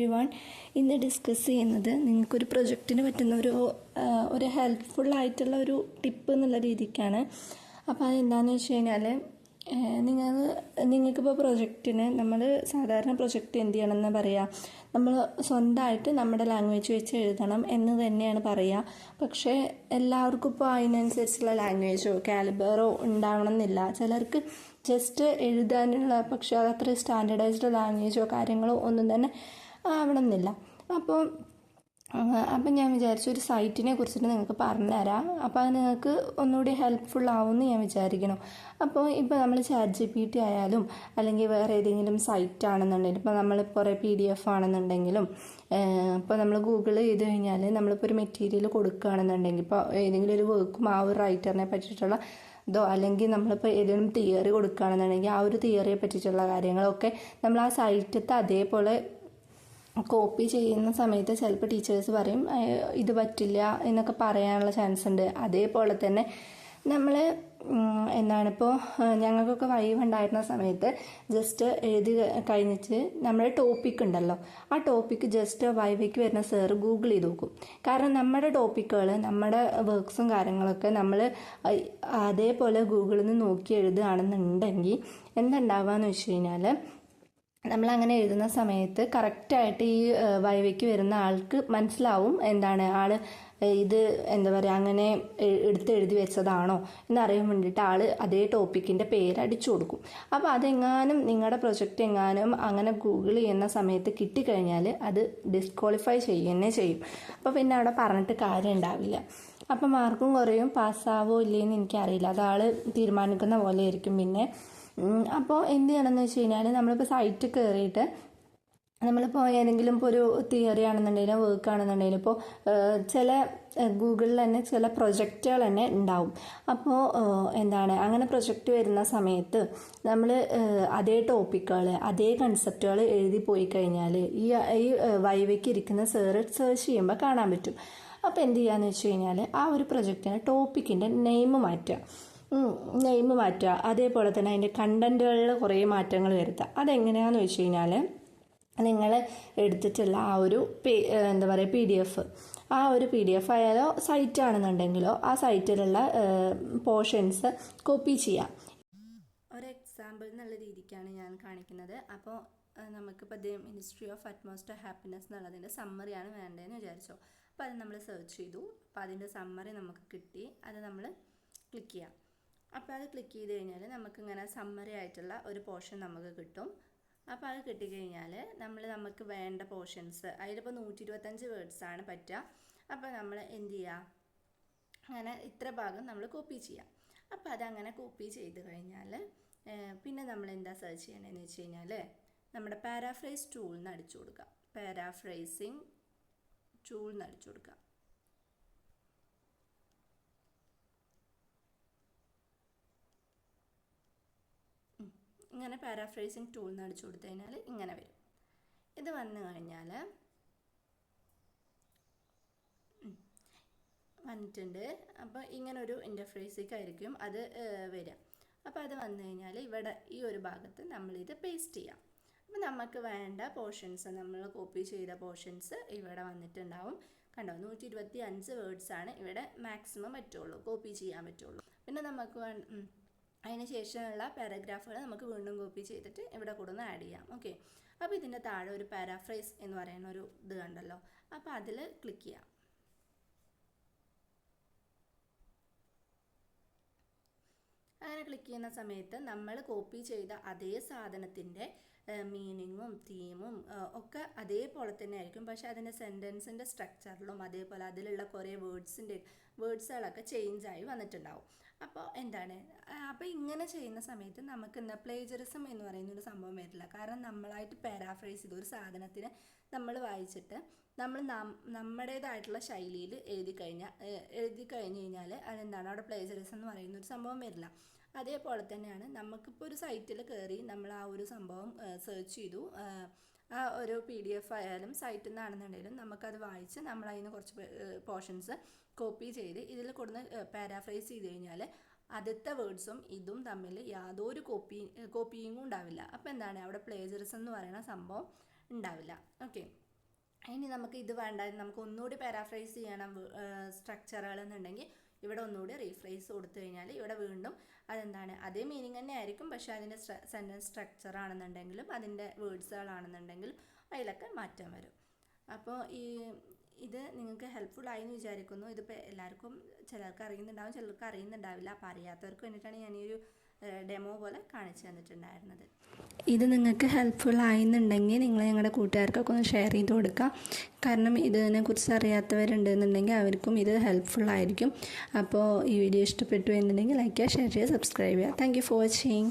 Everyone. ഇന്ന് discuss ചെയ്യുന്നത് നിങ്ങൾക്കൊരു പ്രൊജക്റ്റിന് പറ്റുന്ന ഒരു ഹെൽപ്ഫുള്ളായിട്ടുള്ള ഒരു ടിപ്പ് എന്നുള്ള രീതിക്കാണ്. അപ്പോൾ അതെന്താണെന്ന് വെച്ച് കഴിഞ്ഞാൽ നിങ്ങൾക്കിപ്പോൾ പ്രൊജക്റ്റിന് നമ്മൾ സാധാരണ പ്രൊജക്റ്റ് എന്ത് ചെയ്യണമെന്ന് പറയുക, നമ്മൾ സ്വന്തമായിട്ട് നമ്മുടെ ലാംഗ്വേജ് വെച്ച് എഴുതണം എന്ന് തന്നെയാണ് പറയുക. പക്ഷേ എല്ലാവർക്കും ഇപ്പോൾ അതിനനുസരിച്ചുള്ള ലാംഗ്വേജോ കാലിബറോ ഉണ്ടാവണമെന്നില്ല. ചിലർക്ക് ജസ്റ്റ് എഴുതാനുള്ള, പക്ഷേ അതത്ര സ്റ്റാൻഡേർഡൈസ്ഡ് ലാംഗ്വേജോ കാര്യങ്ങളോ ഒന്നും തന്നെ ആവണമെന്നില്ല. അപ്പം ഞാൻ വിചാരിച്ചു ഒരു സൈറ്റിനെ കുറിച്ചിട്ട് നിങ്ങൾക്ക് പറഞ്ഞുതരാം. അപ്പോൾ അത് നിങ്ങൾക്ക് ഒന്നുകൂടി ഹെൽപ്ഫുൾ ആവുമെന്ന് ഞാൻ വിചാരിക്കണം. അപ്പോൾ ഇപ്പോൾ നമ്മൾ ChatGPT ആയാലും അല്ലെങ്കിൽ വേറെ ഏതെങ്കിലും സൈറ്റ് ആണെന്നുണ്ടെങ്കിലും, ഇപ്പോൾ നമ്മൾ കുറേ PDF ആണെന്നുണ്ടെങ്കിലും, ഇപ്പോൾ നമ്മൾ ഗൂഗിൾ ചെയ്ത് കഴിഞ്ഞാൽ നമ്മളിപ്പോൾ ഒരു മെറ്റീരിയൽ കൊടുക്കുകയാണെന്നുണ്ടെങ്കിൽ, ഇപ്പോൾ ഏതെങ്കിലും ഒരു വർക്കും ആ ഒരു റൈറ്ററിനെ പറ്റിയിട്ടുള്ള അല്ലെങ്കിൽ നമ്മളിപ്പോൾ ഏതെങ്കിലും തിയറി കൊടുക്കുകയാണെന്നുണ്ടെങ്കിൽ ആ ഒരു തിയറിയെ പറ്റിയിട്ടുള്ള കാര്യങ്ങളൊക്കെ നമ്മൾ ആ സൈറ്റത്തെ അതേപോലെ കോപ്പി ചെയ്യുന്ന സമയത്ത് ചിലപ്പോൾ ടീച്ചേഴ്സ് പറയും ഇത് പറ്റില്ല എന്നൊക്കെ പറയാനുള്ള ചാൻസ് ഉണ്ട്. അതേപോലെ തന്നെ നമ്മൾ ഇപ്പോൾ ഞങ്ങൾക്കൊക്കെ വൈവ് ഉണ്ടായിരുന്ന സമയത്ത് ജസ്റ്റ് എഴുതി കഴിഞ്ഞിട്ട് നമ്മുടെ ടോപ്പിക് ഉണ്ടല്ലോ, ആ ടോപ്പിക്ക് ജസ്റ്റ് വൈവയ്ക്ക് വരുന്ന സാറ് ഗൂഗിൾ ചെയ്ത് നോക്കും. കാരണം നമ്മുടെ ടോപ്പിക്കുകൾ, നമ്മുടെ വർക്ക്സും കാര്യങ്ങളൊക്കെ നമ്മൾ അതേപോലെ ഗൂഗിളിൽ നിന്ന് നോക്കി എഴുതുകയാണെന്നുണ്ടെങ്കിൽ എന്തുണ്ടാവുക എന്ന് വെച്ച് കഴിഞ്ഞാൽ, നമ്മളങ്ങനെ എഴുതുന്ന സമയത്ത് കറക്റ്റായിട്ട് ഈ വൈവയ്ക്ക് വരുന്ന ആൾക്ക് മനസ്സിലാവും എന്താണ് ആൾ ഇത് അങ്ങനെ എഴുതി വെച്ചതാണോ എന്നറിയാൻ വേണ്ടിയിട്ട് ആൾ അതേ ടോപ്പിക്കിൻ്റെ പേര് അടിച്ചു കൊടുക്കും. അപ്പോൾ അതെങ്ങാനും നിങ്ങളുടെ പ്രൊജക്റ്റ് അങ്ങനെ ഗൂഗിൾ ചെയ്യുന്ന സമയത്ത് കിട്ടിക്കഴിഞ്ഞാൽ അത് ഡിസ്ക്വാളിഫൈ ചെയ്യുന്നേ ചെയ്യും. അപ്പോൾ പിന്നെ അവിടെ പറഞ്ഞിട്ട് കാര്യം ഉണ്ടാവില്ല. അപ്പം മാർക്കും കുറയും, പാസ്സാവോ ഇല്ലേന്ന് എനിക്കറിയില്ല, അതാൾ തീരുമാനിക്കുന്ന പോലെ ആയിരിക്കും. പിന്നെ അപ്പോൾ എന്ത് ചെയ്യണമെന്ന് വെച്ച് കഴിഞ്ഞാൽ, നമ്മളിപ്പോൾ സൈറ്റ് കയറിയിട്ട് നമ്മളിപ്പോൾ ഏതെങ്കിലും ഇപ്പോൾ ഒരു തിയറി ആണെന്നുണ്ടെങ്കിലും വർക്ക് ആണെന്നുണ്ടെങ്കിലും ഇപ്പോൾ ചില ഗൂഗിളിൽ തന്നെ ചില പ്രൊജക്റ്റുകൾ തന്നെ ഉണ്ടാവും. അപ്പോൾ അങ്ങനെ പ്രൊജക്റ്റ് വരുന്ന സമയത്ത് നമ്മൾ അതേ ടോപ്പിക്കുകൾ അതേ കൺസെപ്റ്റുകൾ എഴുതി പോയി കഴിഞ്ഞാൽ ഈ വൈവയ്ക്ക് ഇരിക്കുന്ന സെർച്ച് ചെയ്യുമ്പോൾ കാണാൻ പറ്റും. അപ്പോൾ എന്ത് ചെയ്യാന്ന് വെച്ച് കഴിഞ്ഞാൽ ആ ഒരു പ്രൊജക്റ്റിന് ടോപ്പിക്കിൻ്റെ നെയിം മാറ്റുക, അതേപോലെ തന്നെ അതിൻ്റെ കണ്ടൻറ്റുകളിൽ കുറേ മാറ്റങ്ങൾ വരുത്തുക. അതെങ്ങനെയാണെന്ന് വെച്ച് കഴിഞ്ഞാൽ, നിങ്ങൾ എടുത്തിട്ടുള്ള ആ ഒരു PDF, ആ ഒരു PDF ആയാലോ സൈറ്റ് ആണെന്നുണ്ടെങ്കിലോ ആ സൈറ്റിലുള്ള പോർഷൻസ് കോപ്പി ചെയ്യാം. ഒരു എക്സാമ്പിൾ എന്നുള്ള രീതിക്കാണ് ഞാൻ കാണിക്കുന്നത്. അപ്പോൾ നമുക്കിപ്പോൾ മിനിസ്ട്രി ഓഫ് അറ്റ്മോസ്ഫിയർ ഹാപ്പിനെസ് എന്നുള്ളതിൻ്റെ സമ്മറിയാണ് വേണ്ടതെന്ന് വിചാരിച്ചോ. അപ്പോൾ അത് നമ്മൾ സെർച്ച് ചെയ്തു. അപ്പോൾ അതിൻ്റെ സമ്മറി നമുക്ക് കിട്ടി. അത് നമ്മൾ ക്ലിക്ക് ചെയ്യാം. അപ്പോൾ അത് ക്ലിക്ക് ചെയ്ത് കഴിഞ്ഞാൽ നമുക്കിങ്ങനെ സമ്മറി ആയിട്ടുള്ള ഒരു പോർഷൻ നമുക്ക് കിട്ടും. അപ്പോൾ അത് കിട്ടിക്കഴിഞ്ഞാൽ നമുക്ക് വേണ്ട പോർഷൻസ്, അതിലിപ്പോൾ 125 വേർഡ്സാണ് പറ്റുക. അപ്പോൾ നമ്മൾ എന്ത് ചെയ്യുക, അങ്ങനെ ഇത്ര ഭാഗം നമ്മൾ കോപ്പി ചെയ്യാം. അപ്പോൾ അതങ്ങനെ കോപ്പി ചെയ്ത് കഴിഞ്ഞാൽ പിന്നെ നമ്മൾ എന്താ സെർച്ച് ചെയ്യണമെന്ന് വെച്ച് കഴിഞ്ഞാൽ, നമ്മുടെ പാരാഫ്രൈസ് ടൂൾ എന്ന് അടിച്ചു കൊടുക്കുക. പാരാഫ്രൈസിങ് ടൂൾ എന്ന് അടിച്ചു കൊടുക്കുക. ഇങ്ങനെ പാരാഫ്രൈസിങ് ടൂൾ എന്ന് അടിച്ചു കൊടുത്തു കഴിഞ്ഞാൽ ഇങ്ങനെ വരും. ഇത് വന്നു കഴിഞ്ഞാൽ വന്നിട്ടുണ്ട്. അപ്പോൾ ഇങ്ങനൊരു ഇൻ്റർഫേസിലേക്കായിരിക്കും അത് വരിക. അപ്പോൾ അത് വന്നു കഴിഞ്ഞാൽ ഇവിടെ ഈ ഒരു ഭാഗത്ത് നമ്മളിത് പേസ്റ്റ് ചെയ്യാം. അപ്പോൾ നമുക്ക് വേണ്ട പോർഷൻസ്, നമ്മൾ കോപ്പി ചെയ്ത പോർഷൻസ് ഇവിടെ വന്നിട്ടുണ്ടാവും. കണ്ടോ, 125 വേർഡ്സാണ് ഇവിടെ മാക്സിമം പറ്റുള്ളൂ, കോപ്പി ചെയ്യാൻ പറ്റുള്ളൂ. പിന്നെ നമുക്ക് അതിന് ശേഷമുള്ള പാരഗ്രാഫുകൾ നമുക്ക് വീണ്ടും കോപ്പി ചെയ്തിട്ട് ഇവിടെ കൊടുന്ന് ആഡ് ചെയ്യാം. ഓക്കെ. അപ്പോൾ ഇതിൻ്റെ താഴെ ഒരു പാരാഫ്രൈസ് എന്ന് പറയുന്ന ഒരു ഇത് കണ്ടല്ലോ, അപ്പോൾ അതിൽ ക്ലിക്ക് ചെയ്യാം. അങ്ങനെ ക്ലിക്ക് ചെയ്യുന്ന സമയത്ത് നമ്മൾ കോപ്പി ചെയ്ത അതേ സാധനത്തിൻ്റെ മീനിങ്ങും തീമും ഒക്കെ അതേപോലെ തന്നെ ആയിരിക്കും. പക്ഷേ അതിൻ്റെ സെൻറ്റൻസിൻ്റെ സ്ട്രക്ചറിലും അതേപോലെ അതിലുള്ള കുറേ വേർഡ്സുകളൊക്കെ ചേഞ്ചായി വന്നിട്ടുണ്ടാവും. അപ്പോൾ അപ്പോൾ ഇങ്ങനെ ചെയ്യുന്ന സമയത്ത് നമുക്ക് പ്ലേജറിസം എന്ന് പറയുന്നൊരു സംഭവം വരില്ല. കാരണം നമ്മളായിട്ട് പാരാഫ്രൈസ് ചെയ്ത ഒരു സാധനത്തിന് നമ്മൾ വായിച്ചിട്ട് നമ്മൾ നമ്മുടേതായിട്ടുള്ള ശൈലിയിൽ എഴുതി കഴിഞ്ഞ് കഴിഞ്ഞാൽ അവിടെ പ്ലേജറിസം എന്ന് പറയുന്നൊരു സംഭവം വരില്ല. അതേപോലെ തന്നെയാണ് നമുക്കിപ്പോൾ ഒരു സൈറ്റിൽ കയറി നമ്മൾ ആ ഒരു സംഭവം സെർച്ച് ചെയ്തു, ആ ഒരു PDF ആയാലും സൈറ്റിൽ നിന്നാണെന്നുണ്ടെങ്കിലും നമുക്കത് വായിച്ച് നമ്മളതിൽ നിന്ന് കുറച്ച് പോർഷൻസ് കോപ്പി ചെയ്ത് ഇതിൽ കൊടുന്ന് പാരാഫ്രൈസ് ചെയ്ത് കഴിഞ്ഞാൽ ആദ്യത്തെ വേർഡ്സും ഇതും തമ്മിൽ യാതൊരു കോപ്പിയിങ്ങും ഉണ്ടാവില്ല. അപ്പോൾ അവിടെ പ്ലേജറിസം എന്ന് പറയുന്ന സംഭവം ഉണ്ടാവില്ല. ഓക്കെ. ഇനി നമുക്ക് ഇത് വേണ്ട, നമുക്ക് ഒന്നുകൂടി പാരാഫ്രൈസ് ചെയ്യണം സ്ട്രക്ചറുകൾ എന്നുണ്ടെങ്കിൽ ഇവിടെ ഒന്നുകൂടി റീഫ്രൈസ് കൊടുത്തു കഴിഞ്ഞാൽ ഇവിടെ വീണ്ടും അതെന്താണ് അതേ മീനിങ് തന്നെ ആയിരിക്കും, പക്ഷേ അതിൻ്റെ സെൻറ്റൻസ് സ്ട്രക്ചർ ആണെന്നുണ്ടെങ്കിലും അതിൻ്റെ വേർഡ്സുകളാണെന്നുണ്ടെങ്കിലും അതിലൊക്കെ മാറ്റം വരും. അപ്പോൾ ഇത് നിങ്ങൾക്ക് ഹെൽപ്ഫുൾ ആയി എന്ന് വിചാരിക്കുന്നു. ഇതിപ്പോൾ എല്ലാവർക്കും ചിലർക്ക് അറിയുന്നുണ്ടാവും, ചിലർക്ക് അറിയുന്നുണ്ടാവില്ല. അപ്പോൾ അറിയാത്തവർക്ക് വേണ്ടിയിട്ടാണ് ഞാൻ ഈ ഒരു ഡെമോ പോലെ കാണിച്ചു തന്നിട്ടുണ്ടായിരുന്നത്. ഇത് നിങ്ങൾക്ക് ഹെൽപ്ഫുൾ ആയെന്നുണ്ടെങ്കിൽ നിങ്ങൾ നിങ്ങളുടെ കൂട്ടുകാർക്കൊക്കെ ഒന്ന് ഷെയർ ചെയ്ത് കൊടുക്കുക. കാരണം ഇതിനെക്കുറിച്ച് അറിയാത്തവരുണ്ടെന്നുണ്ടെങ്കിൽ അവർക്കും ഇത് ഹെൽപ്ഫുൾ ആയിരിക്കും. അപ്പോൾ ഈ വീഡിയോ ഇഷ്ടപ്പെട്ടു എന്നുണ്ടെങ്കിൽ ലൈക്ക് ചെയ്യുക, ഷെയർ ചെയ്യുക, സബ്സ്ക്രൈബ് ചെയ്യുക. Thank you for watching.